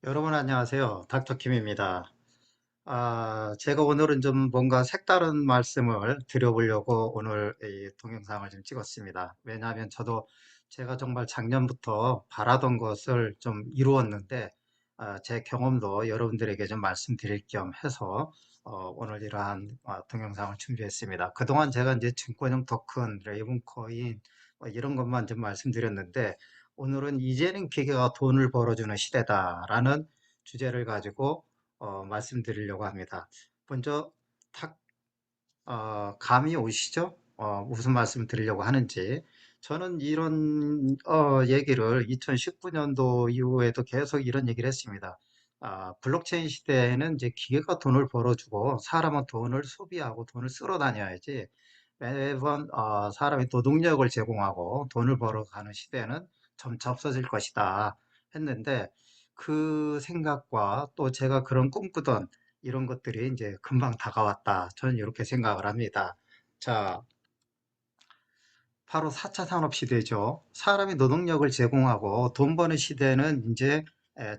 여러분 안녕하세요. 닥터킴입니다. 제가 오늘은 좀 뭔가 색다른 말씀을 드려보려고 오늘 이 동영상을 좀 찍었습니다. 왜냐하면 저도 제가 정말 작년부터 바라던 것을 좀 이루었는데, 제 경험도 여러분들에게 좀 말씀드릴 겸 해서 오늘 이러한 동영상을 준비했습니다. 그동안 제가 이제 증권형 토큰, 레이븐코인 이런 것만 좀 말씀드렸는데, 오늘은 이제는 기계가 돈을 벌어주는 시대다라는 주제를 가지고 말씀드리려고 합니다. 먼저 탁 감이 오시죠? 무슨 말씀 드리려고 하는지. 저는 이런 얘기를 2019년도 이후에도 계속 이런 얘기를 했습니다. 블록체인 시대에는 이제 기계가 돈을 벌어주고 사람은 돈을 소비하고 돈을 쓸어 다녀야지, 매번 사람이 노동력을 제공하고 돈을 벌어가는 시대는 점차 없어질 것이다 했는데, 그 생각과 또 제가 그런 꿈꾸던 이런 것들이 이제 금방 다가왔다. 저는 이렇게 생각을 합니다. 자, 바로 4차 산업 시대죠. 사람이 노동력을 제공하고 돈 버는 시대는 이제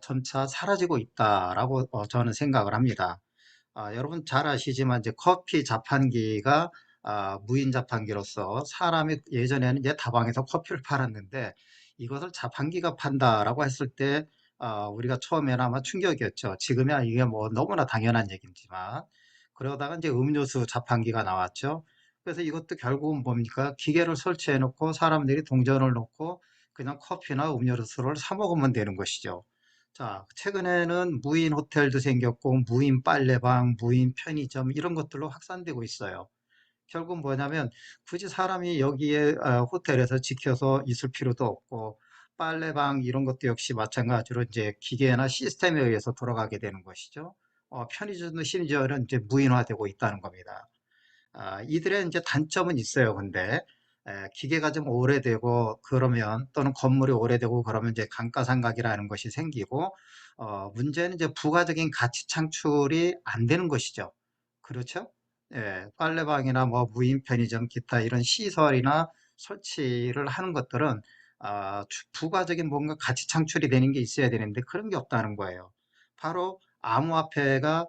점차 사라지고 있다라고 저는 생각을 합니다. 여러분 잘 아시지만 이제 커피 자판기가 무인 자판기로서, 사람이 예전에는 이제 다방에서 커피를 팔았는데 이것을 자판기가 판다라고 했을 때 우리가 처음에는 아마 충격이었죠. 지금이야 이게 뭐 너무나 당연한 얘기지만, 그러다가 이제 음료수 자판기가 나왔죠. 그래서 이것도 결국은 뭡니까? 기계를 설치해 놓고 사람들이 동전을 넣고 그냥 커피나 음료수를 사 먹으면 되는 것이죠. 자, 최근에는 무인 호텔도 생겼고, 무인 빨래방, 무인 편의점, 이런 것들로 확산되고 있어요. 결국 뭐냐면, 굳이 사람이 여기에 호텔에서 지켜서 있을 필요도 없고, 빨래방 이런 것도 역시 마찬가지로 이제 기계나 시스템에 의해서 돌아가게 되는 것이죠. 편의점도 심지어는 이제 무인화되고 있다는 겁니다. 이들의 이제 단점은 있어요. 근데 기계가 좀 오래되고 그러면, 또는 건물이 오래되고 그러면 이제 감가상각이라는 것이 생기고, 문제는 이제 부가적인 가치 창출이 안 되는 것이죠. 그렇죠? 예, 빨래방이나 뭐 무인 편의점 기타 이런 시설이나 설치를 하는 것들은 부가적인 뭔가 가치 창출이 되는 게 있어야 되는데 그런 게 없다는 거예요. 바로 암호화폐가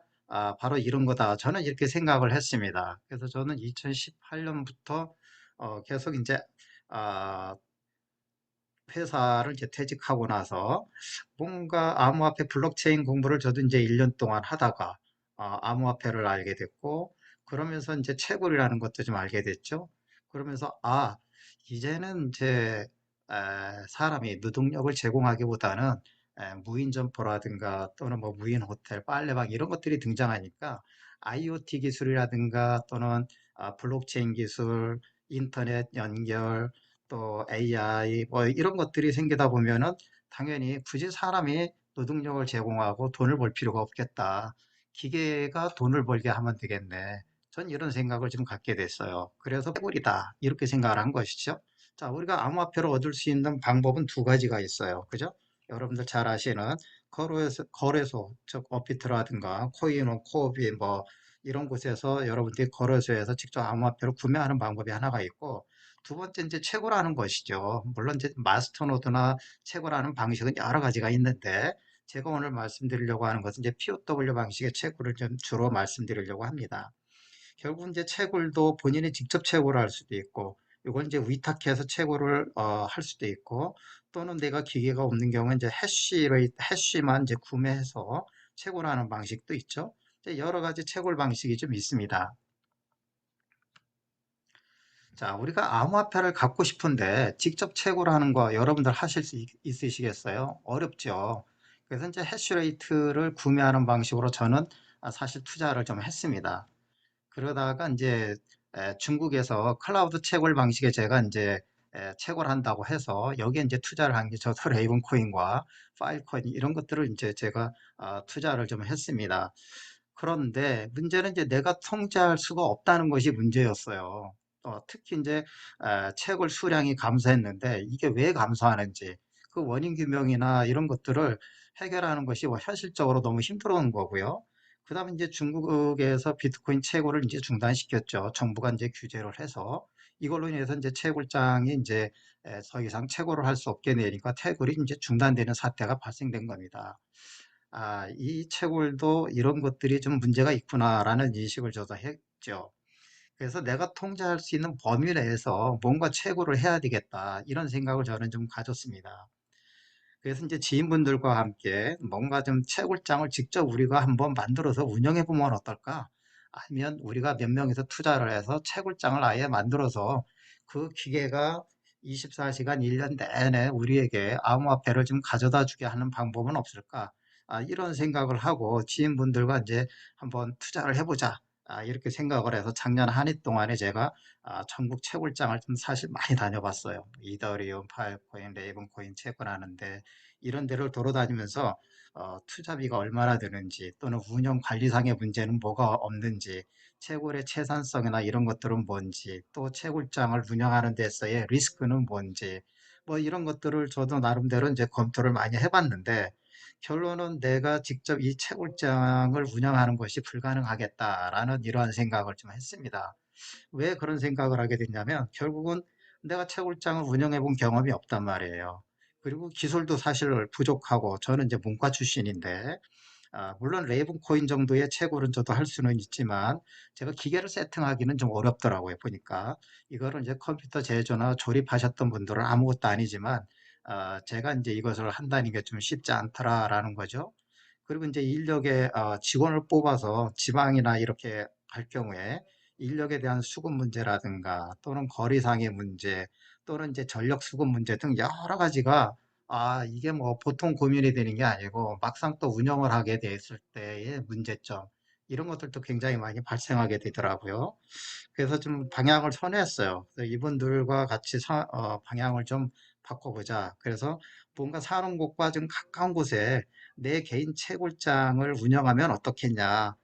바로 이런 거다. 저는 이렇게 생각을 했습니다. 그래서 저는 2018년부터 계속 이제 아, 회사를 이제 퇴직하고 나서 뭔가 암호화폐 블록체인 공부를 저도 이제 1년 동안 하다가 암호화폐를 알게 됐고, 그러면서 이제 채굴이라는 것도 좀 알게 됐죠. 그러면서 이제는 이제 사람이 노동력을 제공하기보다는 무인 점포라든가 또는 뭐 무인 호텔, 빨래방 이런 것들이 등장하니까 IoT 기술이라든가 또는 블록체인 기술, 인터넷 연결, 또 AI 뭐 이런 것들이 생기다 보면은 당연히 굳이 사람이 노동력을 제공하고 돈을 벌 필요가 없겠다. 기계가 돈을 벌게 하면 되겠네. 전 이런 생각을 좀 갖게 됐어요. 그래서 꿀이다. 이렇게 생각을 한 것이죠. 자, 우리가 암호화폐를 얻을 수 있는 방법은 두 가지가 있어요. 그죠? 여러분들 잘 아시는 거래소, 즉 업비트라든가 코인원, 코비 뭐 이런 곳에서 여러분들이 거래소에서 직접 암호화폐를 구매하는 방법이 하나가 있고, 두 번째 이제 채굴하는 것이죠. 물론 이제 마스터노드나 채굴하는 방식은 여러 가지가 있는데, 제가 오늘 말씀드리려고 하는 것은 이제 POW 방식의 채굴을 좀 주로 말씀드리려고 합니다. 결국 이제 채굴도 본인이 직접 채굴을 할 수도 있고, 이걸 이제 위탁해서 채굴을 할 수도 있고, 또는 내가 기계가 없는 경우는 이제 해쉬만 이제 구매해서 채굴하는 방식도 있죠. 이제 여러 가지 채굴 방식이 좀 있습니다. 자, 우리가 암호화폐를 갖고 싶은데 직접 채굴하는 거 여러분들 하실 수 있으시겠어요? 어렵죠. 그래서 이제 해시레이트를 구매하는 방식으로 저는 사실 투자를 좀 했습니다. 그러다가 이제 중국에서 클라우드 채굴 방식에 제가 이제 채굴한다고 해서 여기에 이제 투자를 한 게 저도 레이븐 코인과 파일코인 이런 것들을 이제 제가 투자를 좀 했습니다. 그런데 문제는 이제 내가 통제할 수가 없다는 것이 문제였어요. 특히 이제 채굴 수량이 감소했는데 이게 왜 감소하는지, 그 원인 규명이나 이런 것들을 해결하는 것이 뭐 현실적으로 너무 힘들어온 거고요. 그다음에 이제 중국에서 비트코인 채굴을 이제 중단시켰죠. 정부가 이제 규제를 해서 이걸로 인해서 이제 채굴장이 이제 더 이상 채굴을 할 수 없게 되니까 채굴이 이제 중단되는 사태가 발생된 겁니다. 이 채굴도 이런 것들이 좀 문제가 있구나라는 인식을 저도 했죠. 그래서 내가 통제할 수 있는 범위 내에서 뭔가 채굴을 해야 되겠다. 이런 생각을 저는 좀 가졌습니다. 그래서 이제 지인분들과 함께 뭔가 좀 채굴장을 직접 우리가 한번 만들어서 운영해 보면 어떨까? 아니면 우리가 몇 명이서 투자를 해서 채굴장을 아예 만들어서 그 기계가 24시간 1년 내내 우리에게 암호화폐를 좀 가져다 주게 하는 방법은 없을까? 이런 생각을 하고 지인분들과 이제 한번 투자를 해보자. 이렇게 생각을 해서 작년 한 해 동안에 제가 전국 채굴장을 좀 사실 많이 다녀봤어요. 이더리움, 파이코인, 레이븐코인 채굴하는데 이런 데를 돌아다니면서 투자비가 얼마나 드는지 또는 운영 관리상의 문제는 뭐가 없는지 채굴의 채산성이나 이런 것들은 뭔지 또 채굴장을 운영하는 데서의 리스크는 뭔지 뭐 이런 것들을 저도 나름대로 이제 검토를 많이 해봤는데 결론은 내가 직접 이 채굴장을 운영하는 것이 불가능하겠다라는 이러한 생각을 좀 했습니다. 왜 그런 생각을 하게 됐냐면 결국은 내가 채굴장을 운영해 본 경험이 없단 말이에요. 그리고 기술도 사실 부족하고 저는 이제 문과 출신인데 물론 레이븐 코인 정도의 채굴은 저도 할 수는 있지만 제가 기계를 세팅하기는 좀 어렵더라고요. 보니까 이거를 이제 컴퓨터 제조나 조립하셨던 분들은 아무것도 아니지만 제가 이제 이것을 한다는 게 좀 쉽지 않더라라는 거죠. 그리고 이제 인력의 직원을 뽑아서 지방이나 이렇게 갈 경우에 인력에 대한 수급 문제라든가 또는 거리상의 문제 또는 이제 전력 수급 문제 등 여러 가지가 이게 뭐 보통 고민이 되는 게 아니고 막상 또 운영을 하게 됐을 때의 문제점 이런 것들도 굉장히 많이 발생하게 되더라고요. 그래서 좀 방향을 선회했어요. 그래서 이분들과 같이 방향을 좀 바꿔보자. 그래서 뭔가 사는 곳과 좀 가까운 곳에 내 개인 채굴장을 운영하면 어떻겠냐.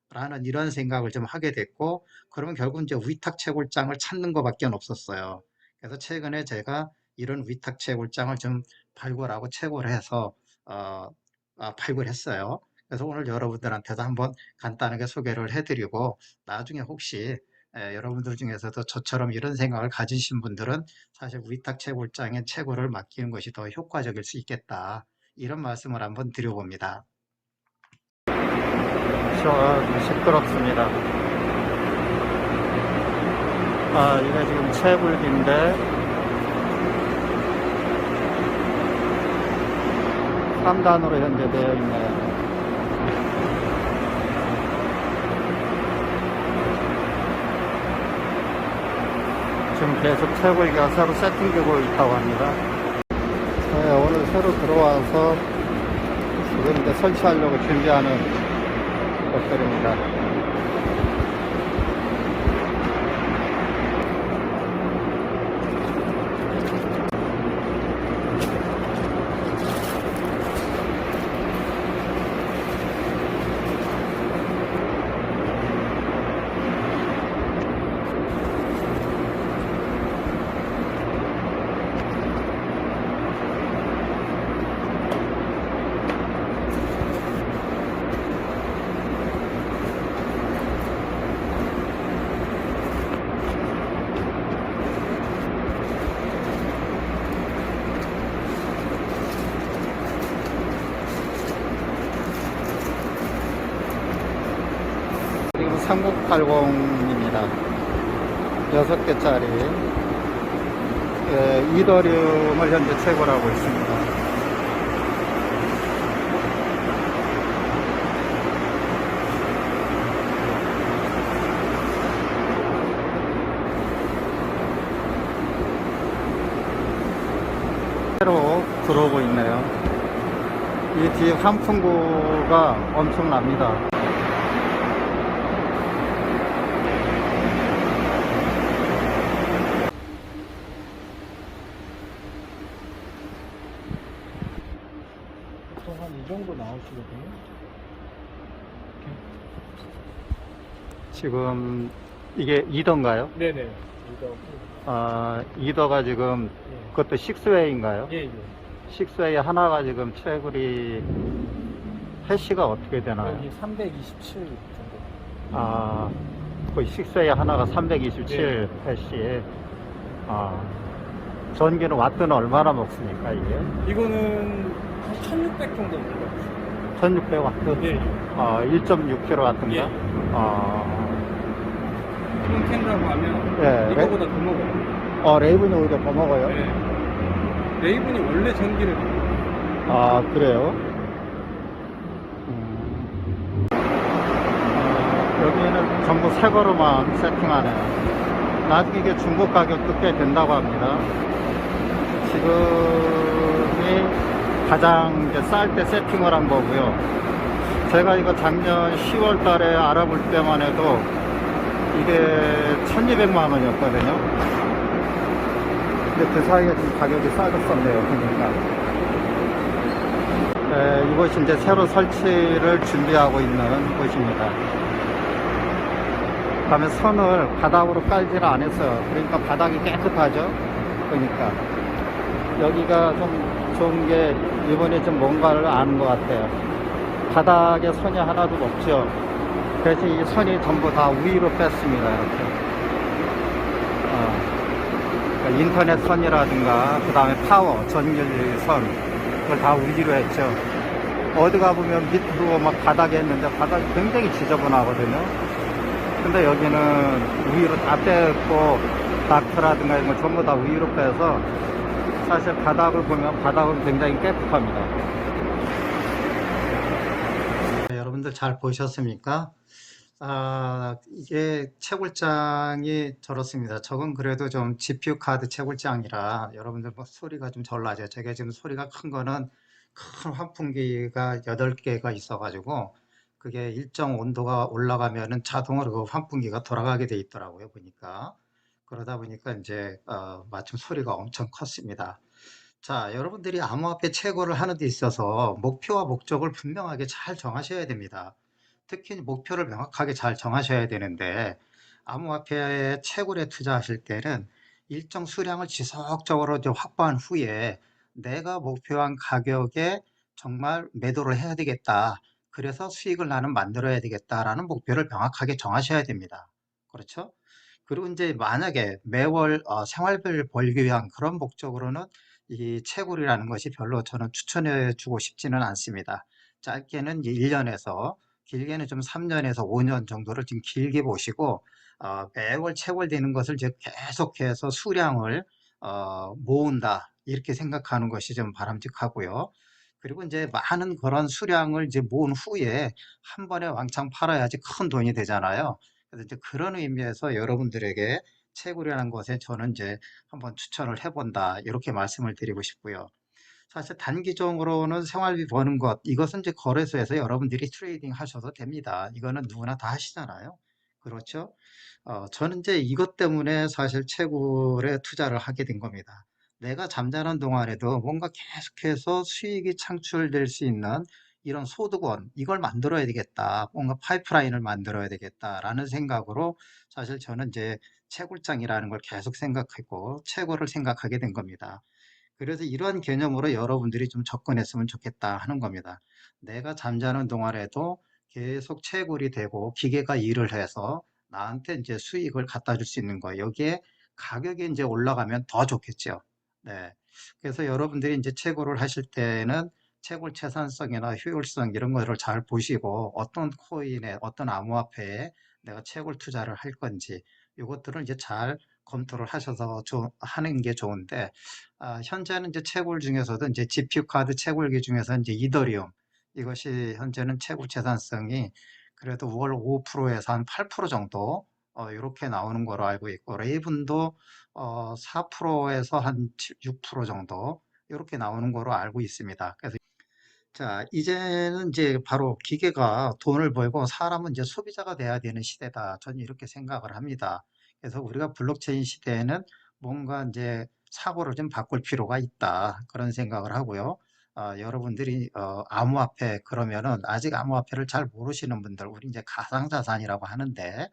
라는 이런 생각을 좀 하게 됐고, 그러면 결국 이제 위탁 채굴장을 찾는 것밖에 없었어요. 그래서 최근에 제가 이런 위탁 채굴장을 좀 발굴하고 채굴해서, 발굴했어요. 그래서 오늘 여러분들한테도 한번 간단하게 소개를 해드리고, 나중에 혹시 여러분들 중에서도 저처럼 이런 생각을 가지신 분들은 사실 위탁 채굴장에 채굴을 맡기는 것이 더 효과적일 수 있겠다. 이런 말씀을 한번 드려봅니다. 시끄럽습니다. 이게 지금 채굴기인데 3단으로 현재 되어 있네요. 지금 계속 채굴기가 새로 세팅되고 있다고 합니다. 네, 오늘 새로 들어와서 지금 이제 설치하려고 준비하는 것들입니다. 그리고 3080입니다. 6개짜리 이더리움을 현재 채굴하고 있습니다. 새로 들어오고 있네요. 이 뒤에 환풍구가 엄청납니다. 보통 한 이 정도 나오시거든요. 지금 이게 이더인가요? 네네. 이거. 이더가 지금 예. 그것도 식스웨이인가요? 예, 예. 식스웨이 하나가 지금 채굴이 해시가 어떻게 되나요? 여기 327 정도. 그 식스웨이 하나가 327 해시. 전기는 와트는 얼마나 먹습니까, 이게? 이거는 한 1600 정도 올라가요. 1600와트? 예. 1.6kW인가? 예. 이건 캔이라고 하면 예, 이거보다 더 먹어요. 레이븐이 오히려 더 먹어요? 예. 레이븐이 원래 전기를 먹어요. 그래요? 여기는 전부 새 거로만 세팅하네요. 나중에 이게 중국 가격도 꽤 된다고 합니다. 지금이 가장 쌀 때 세팅을 한 거고요. 제가 이거 작년 10월 달에 알아볼 때만 해도 이게 1200만 원이었거든요. 근데 그 사이에 지금 가격이 싸졌었네요. 그러니까. 이곳이 이제 새로 설치를 준비하고 있는 곳입니다. 그다음에 선을 바닥으로 깔지를 안 했어요. 그러니까 바닥이 깨끗하죠. 그러니까 여기가 좀 좋은 게 이번에 좀 뭔가를 아는 것 같아요. 바닥에 선이 하나도 없죠. 그래서 이 선이 전부 다 위로 뺐습니다. 이렇게. 그러니까 인터넷 선이라든가 그 다음에 파워, 전기 선 그걸 다 위로 했죠. 어디 가보면 밑으로 막 바닥에 했는데 바닥이 굉장히 지저분하거든요. 근데 여기는 위로 다 뺐고 다크라든가 이런 거 전부 다 위로 빼서 사실 바닥을 보면 바닥은 굉장히 깨끗합니다. 여러분들 잘 보셨습니까? 이게 채굴장이 저렇습니다. 저건 그래도 좀 GPU 카드 채굴장이라 여러분들 뭐 소리가 좀 덜 나죠. 제가 지금 소리가 큰 거는 큰 환풍기가 8개가 있어가지고 그게 일정 온도가 올라가면은 자동으로 그 환풍기가 돌아가게 돼 있더라고요. 보니까. 그러다 보니까 이제 마침 소리가 엄청 컸습니다. 자, 여러분들이 암호화폐 채굴을 하는 데 있어서 목표와 목적을 분명하게 잘 정하셔야 됩니다. 특히 목표를 명확하게 잘 정하셔야 되는데 암호화폐 채굴에 투자하실 때는 일정 수량을 지속적으로 이제 확보한 후에 내가 목표한 가격에 정말 매도를 해야 되겠다. 그래서 수익을 나는 만들어야 되겠다라는 목표를 명확하게 정하셔야 됩니다. 그렇죠? 그리고 이제 만약에 매월 생활비를 벌기 위한 그런 목적으로는 이 채굴이라는 것이 별로 저는 추천해 주고 싶지는 않습니다. 짧게는 1년에서 길게는 좀 3년에서 5년 정도를 좀 길게 보시고 매월 채굴되는 것을 이제 계속해서 수량을 모은다 이렇게 생각하는 것이 좀 바람직하고요. 그리고 이제 많은 그런 수량을 이제 모은 후에 한 번에 왕창 팔아야지 큰 돈이 되잖아요. 그래서 이제 그런 의미에서 여러분들에게 채굴이라는 것에 저는 이제 한번 추천을 해본다 이렇게 말씀을 드리고 싶고요. 사실 단기적으로는 생활비 버는 것 이것은 이제 거래소에서 여러분들이 트레이딩 하셔도 됩니다. 이거는 누구나 다 하시잖아요. 그렇죠? 저는 이제 이것 때문에 사실 채굴에 투자를 하게 된 겁니다. 내가 잠자는 동안에도 뭔가 계속해서 수익이 창출될 수 있는 이런 소득원, 이걸 만들어야 되겠다. 뭔가 파이프라인을 만들어야 되겠다라는 생각으로 사실 저는 이제 채굴장이라는 걸 계속 생각했고, 채굴을 생각하게 된 겁니다. 그래서 이런 개념으로 여러분들이 좀 접근했으면 좋겠다 하는 겁니다. 내가 잠자는 동안에도 계속 채굴이 되고 기계가 일을 해서 나한테 이제 수익을 갖다 줄 수 있는 거. 여기에 가격이 이제 올라가면 더 좋겠죠. 네. 그래서 여러분들이 이제 채굴을 하실 때는 채굴 채산성이나 효율성 이런 거를 잘 보시고 어떤 코인에 어떤 암호화폐에 내가 채굴 투자를 할 건지 이것들을 이제 잘 검토를 하셔서 하는 게 좋은데 현재는 이제 채굴 중에서도 이제 GPU 카드 채굴기 중에서 이제 이더리움 이것이 현재는 채굴 채산성이 그래도 월 5%에서 한 8% 정도 이렇게 나오는 거로 알고 있고 레이븐도 4%에서 한 6% 정도 이렇게 나오는 거로 알고 있습니다. 그래서 자, 이제는 이제 바로 기계가 돈을 벌고 사람은 이제 소비자가 돼야 되는 시대다. 저는 이렇게 생각을 합니다. 그래서 우리가 블록체인 시대에는 뭔가 이제 사고를 좀 바꿀 필요가 있다. 그런 생각을 하고요. 여러분들이 암호화폐 그러면은 아직 암호화폐를 잘 모르시는 분들, 우리 이제 가상자산이라고 하는데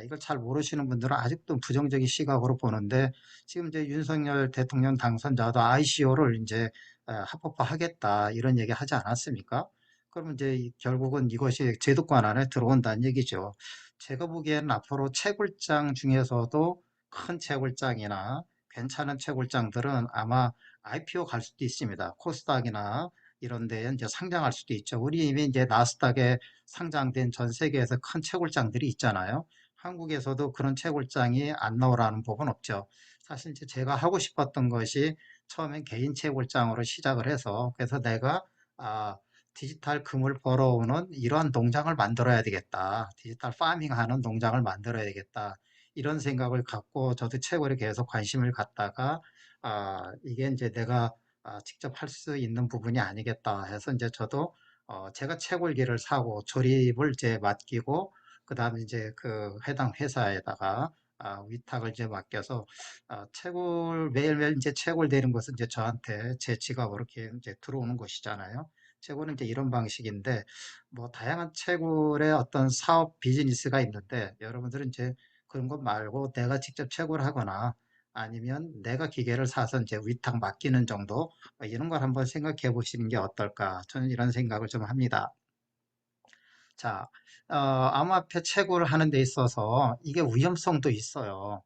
이걸 잘 모르시는 분들은 아직도 부정적인 시각으로 보는데 지금 이제 윤석열 대통령 당선자도 ICO를 이제 합법화하겠다 이런 얘기 하지 않았습니까? 그러면 이제 결국은 이것이 제도권 안에 들어온다는 얘기죠. 제가 보기에는 앞으로 채굴장 중에서도 큰 채굴장이나 괜찮은 채굴장들은 아마 IPO 갈 수도 있습니다. 코스닥이나 이런 데에 이제 상장할 수도 있죠. 우리 이미 이제 나스닥에 상장된 전 세계에서 큰 채굴장들이 있잖아요. 한국에서도 그런 채굴장이 안 나오라는 법은 없죠. 사실 이제 제가 하고 싶었던 것이 처음엔 개인 채굴장으로 시작을 해서 그래서 내가 아, 디지털 금을 벌어오는 이러한 농장을 만들어야 되겠다. 디지털 파밍 하는 농장을 만들어야 되겠다. 이런 생각을 갖고 저도 채굴에 계속 관심을 갖다가 이게 이제 내가 직접 할 수 있는 부분이 아니겠다 해서 이제 저도 제가 채굴기를 사고 조립을 이제 맡기고 그다음에 이제 그 해당 회사에다가 위탁을 이제 맡겨서 채굴 매일매일 이제 채굴되는 것은 이제 저한테 제 지갑으로 이렇게 이제 들어오는 것이잖아요. 채굴은 이제 이런 방식인데 뭐 다양한 채굴의 어떤 사업 비즈니스가 있는데 여러분들은 이제 그런 것 말고 내가 직접 채굴하거나 아니면 내가 기계를 사서 이제 위탁 맡기는 정도 이런 걸 한번 생각해 보시는 게 어떨까 저는 이런 생각을 좀 합니다. 자, 암호화폐 채굴을 하는 데 있어서 이게 위험성도 있어요.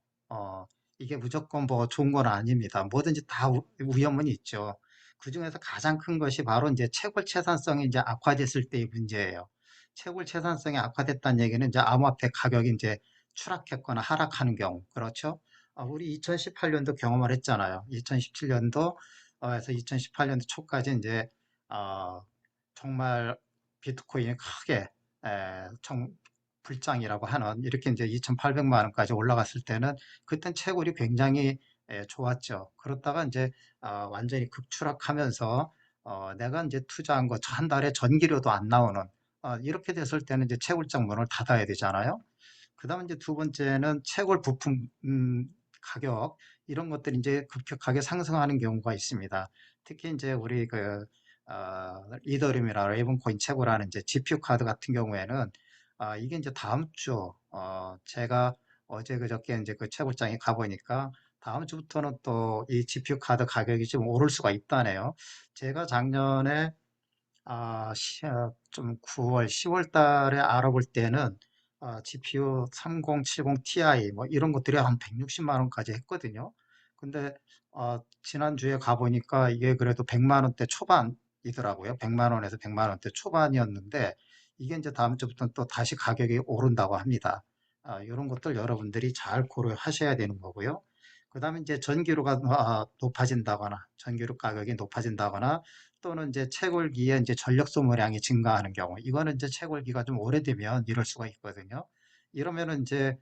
이게 무조건 뭐 좋은 건 아닙니다. 뭐든지 다 위험은 있죠. 그 중에서 가장 큰 것이 바로 이제 채굴 채산성이 이제 악화됐을 때의 문제예요. 채굴 채산성이 악화됐다는 얘기는 이제 암호화폐 가격이 이제 추락했거나 하락하는 경우, 그렇죠? 우리 2018년도 경험을 했잖아요. 2017년도에서 2018년도 초까지 이제 어, 정말 비트코인이 크게 총 불장이라고 하는 이렇게 이제 2,800만 원까지 올라갔을 때는 그땐 채굴이 굉장히 좋았죠. 그렇다가 이제 완전히 급추락하면서 내가 이제 투자한 거 한 달에 전기료도 안 나오는 이렇게 됐을 때는 이제 채굴장 문을 닫아야 되잖아요. 그다음에 이제 두 번째는 채굴 부품 가격 이런 것들이 이제 급격하게 상승하는 경우가 있습니다. 특히 이제 우리 그 이더리움이나 레이븐코인 채굴하는 이제 GPU 카드 같은 경우에는 이게 이제 다음 주 제가 어제 그저께 이제 그 채굴장에 가보니까 다음 주부터는 또 이 GPU 카드 가격이 좀 오를 수가 있다네요. 제가 작년에 좀 9월, 10월 달에 알아볼 때는 GPU 3070 Ti 뭐 이런 것들이 한 160만 원까지 했거든요. 근데 지난주에 가보니까 이게 그래도 100만 원대 초반이더라고요. 100만 원에서 100만 원대 초반이었는데 이게 이제 다음 주부터는 또 다시 가격이 오른다고 합니다. 이런 것들 여러분들이 잘 고려하셔야 되는 거고요. 그다음에 이제 전기료가 높아진다거나 전기료 가격이 높아진다거나 또는 이제 채굴기에 이제 전력 소모량이 증가하는 경우, 이거는 이제 채굴기가 좀 오래되면 이럴 수가 있거든요. 이러면은 이제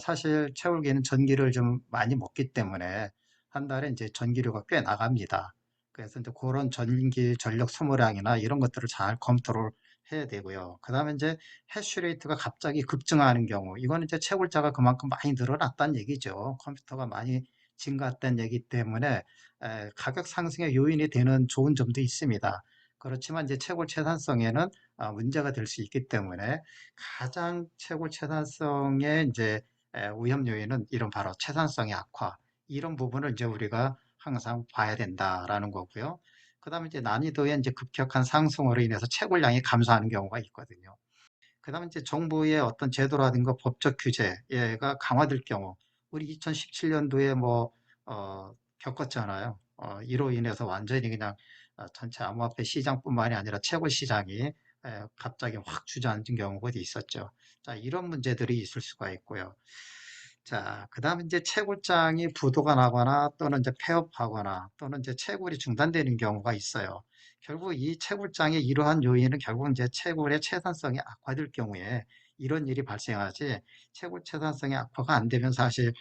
사실 채굴기는 전기를 좀 많이 먹기 때문에 한 달에 이제 전기료가 꽤 나갑니다. 그래서 이제 그런 전기 전력 소모량이나 이런 것들을 잘 컨트롤 해야 되고요. 그다음에 이제 해시레이트가 갑자기 급증하는 경우, 이거는 이제 채굴자가 그만큼 많이 늘어났다는 얘기죠. 컴퓨터가 많이 증가했다는 얘기 때문에 가격 상승의 요인이 되는 좋은 점도 있습니다. 그렇지만 이제 채굴 채산성에는 문제가 될 수 있기 때문에 가장 채굴 채산성의 이제 위험 요인은 이런 바로 채산성의 악화 이런 부분을 이제 우리가 항상 봐야 된다라는 거고요. 그다음에 이제 난이도의 이제 급격한 상승으로 인해서 채굴량이 감소하는 경우가 있거든요. 그다음에 이제 정부의 어떤 제도라든가 법적 규제가 강화될 경우, 우리 2017년도에 뭐 겪었잖아요. 이로 인해서 완전히 그냥 전체 암호화폐 시장뿐만이 아니라 채굴 시장이 갑자기 확 주저앉은 경우가 있었죠. 자, 이런 문제들이 있을 수가 있고요. 자, 그다음에 이제 채굴장이 부도가 나거나 또는 이제 폐업하거나 또는 이제 채굴이 중단되는 경우가 있어요. 결국 이 채굴장의 이러한 요인은 결국 이제 채굴의 채산성이 악화될 경우에 이런 일이 발생하지 채굴 채산성이 악화가 안 되면 사실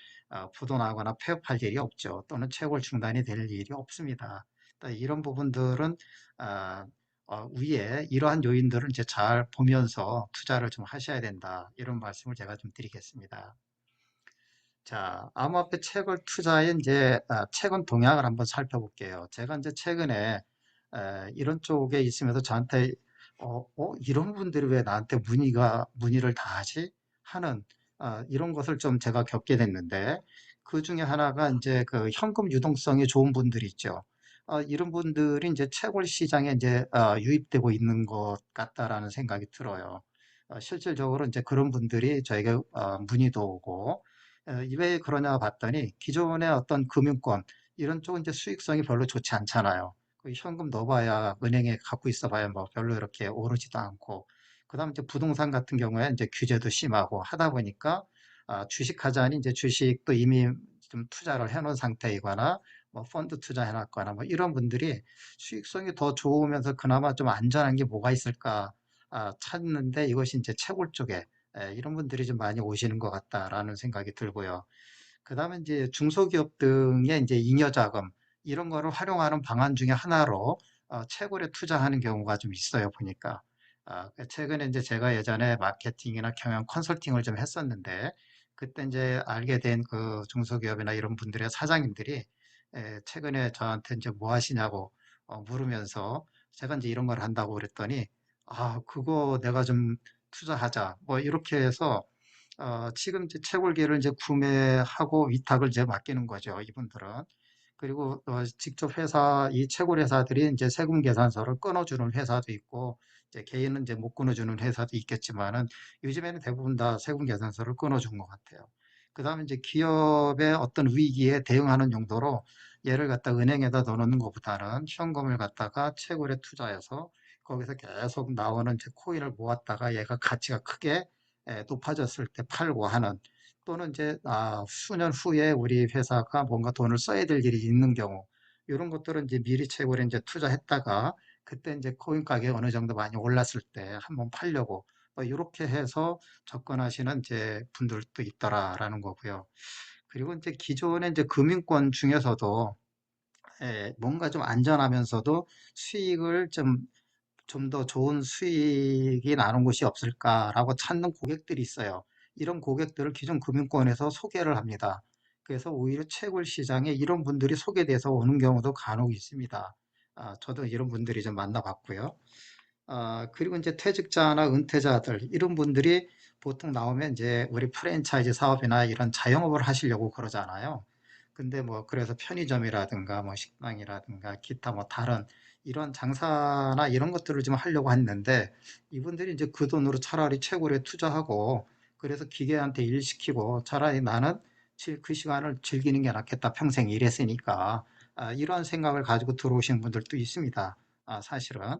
부도 나거나 폐업할 일이 없죠. 또는 채굴 중단이 될 일이 없습니다. 이런 부분들은 아, 위에 이러한 요인들은 이제 잘 보면서 투자를 좀 하셔야 된다. 이런 말씀을 제가 좀 드리겠습니다. 자, 암호화폐 채굴 투자의 이제 최근 동향을 한번 살펴볼게요. 제가 이제 최근에 이런 쪽에 있으면서 저한테 이런 분들이 왜 나한테 문의를 다 하지? 하는 이런 것을 좀 제가 겪게 됐는데 그 중에 하나가 이제 그 현금 유동성이 좋은 분들이 있죠. 이런 분들이 이제 채굴 시장에 이제 유입되고 있는 것 같다라는 생각이 들어요. 실질적으로 이제 그런 분들이 저에게 문의도 오고 왜 그러냐 봤더니 기존의 어떤 금융권 이런 쪽은 이제 수익성이 별로 좋지 않잖아요. 그 현금 넣어봐야 은행에 갖고 있어봐야 뭐 별로 이렇게 오르지도 않고 그다음 이제 부동산 같은 경우에 이제 규제도 심하고 하다 보니까 주식하자니 이제 주식도 이미 좀 투자를 해놓은 상태이거나 뭐 펀드 투자해놨거나 뭐 이런 분들이 수익성이 더 좋으면서 그나마 좀 안전한 게 뭐가 있을까 찾는데 이것이 이제 채굴 쪽에 이런 분들이 좀 많이 오시는 것 같다라는 생각이 들고요. 그다음에 이제 중소기업 등의 이제 잉여자금 이런 거를 활용하는 방안 중에 하나로 채굴에 투자하는 경우가 좀 있어요, 보니까. 최근에 이제 제가 예전에 마케팅이나 경영 컨설팅을 좀 했었는데 그때 이제 알게 된 그 중소기업이나 이런 분들의 사장님들이 최근에 저한테 이제 뭐 하시냐고 물으면서 제가 이제 이런 걸 한다고 그랬더니 그거 내가 좀 투자하자. 뭐 이렇게 해서 지금 이제 채굴기를 이제 구매하고 위탁을 이제 맡기는 거죠, 이분들은. 그리고 직접 이 채굴 회사들이 이제 세금 계산서를 끊어주는 회사도 있고, 이제 개인은 이제 못 끊어주는 회사도 있겠지만은 요즘에는 대부분 다 세금 계산서를 끊어준 것 같아요. 그다음에 이제 기업의 어떤 위기에 대응하는 용도로 얘를 갖다 은행에다 넣어놓는 것보다는 현금을 갖다가 채굴에 투자해서 거기서 계속 나오는 이제 코인을 모았다가 얘가 가치가 크게 높아졌을 때 팔고 하는 또는 이제 수년 후에 우리 회사가 뭔가 돈을 써야 될 일이 있는 경우 이런 것들은 이제 미리 채굴에 이제 투자했다가 그때 이제 코인 가격이 어느 정도 많이 올랐을 때 한번 팔려고 이렇게 해서 접근하시는 이제 분들도 있더라라는 거고요. 그리고 이제 기존의 이제 금융권 중에서도 뭔가 좀 안전하면서도 수익을 좀 더 좋은 수익이 나는 곳이 없을까라고 찾는 고객들이 있어요. 이런 고객들을 기존 금융권에서 소개를 합니다. 그래서 오히려 채굴 시장에 이런 분들이 소개돼서 오는 경우도 간혹 있습니다. 저도 이런 분들이 좀 만나봤고요. 그리고 이제 퇴직자나 은퇴자들, 이런 분들이 보통 나오면 이제 우리 프랜차이즈 사업이나 이런 자영업을 하시려고 그러잖아요. 근데 뭐 그래서 편의점이라든가 뭐 식당이라든가 기타 뭐 다른 이런 장사나 이런 것들을 좀 하려고 했는데 이분들이 이제 그 돈으로 차라리 채굴에 투자하고 그래서 기계한테 일 시키고 차라리 나는 그 시간을 즐기는 게 낫겠다. 평생 일했으니까. 이런 생각을 가지고 들어오신 분들도 있습니다. 사실은.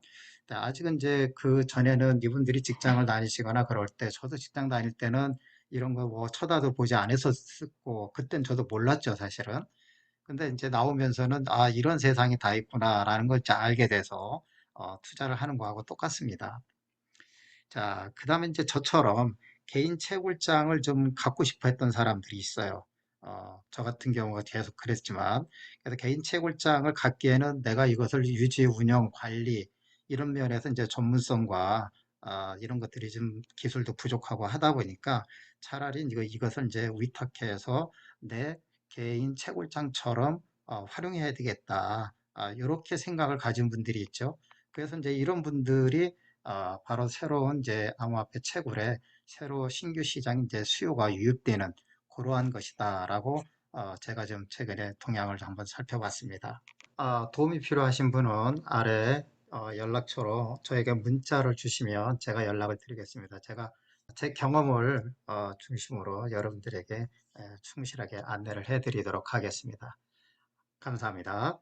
아직은 이제 그 전에는 이분들이 직장을 다니시거나 그럴 때 저도 직장 다닐 때는 이런 거 뭐 쳐다도 보지 않았었고 그땐 저도 몰랐죠, 사실은. 근데 이제 나오면서는 이런 세상이 다 있구나라는 걸 이제 알게 돼서 투자를 하는 거하고 똑같습니다. 자, 그다음에 이제 저처럼 개인 채굴장을 좀 갖고 싶어 했던 사람들이 있어요. 저 같은 경우가 계속 그랬지만, 그래서 개인 채굴장을 갖기에는 내가 이것을 유지, 운영, 관리, 이런 면에서 이제 전문성과 이런 것들이 좀 기술도 부족하고 하다 보니까 차라리 이것을 이제 위탁해서 내 개인 채굴장처럼 활용해야 되겠다. 이렇게 생각을 가진 분들이 있죠. 그래서 이제 이런 분들이 바로 새로운 이제 암호화폐 채굴에 새로 신규 시장 이제 수요가 유입되는 그러한 것이다라고 제가 좀 최근에 동향을 한번 살펴봤습니다. 도움이 필요하신 분은 아래 연락처로 저에게 문자를 주시면 제가 연락을 드리겠습니다. 제가 제 경험을 중심으로 여러분들에게 충실하게 안내를 해드리도록 하겠습니다. 감사합니다.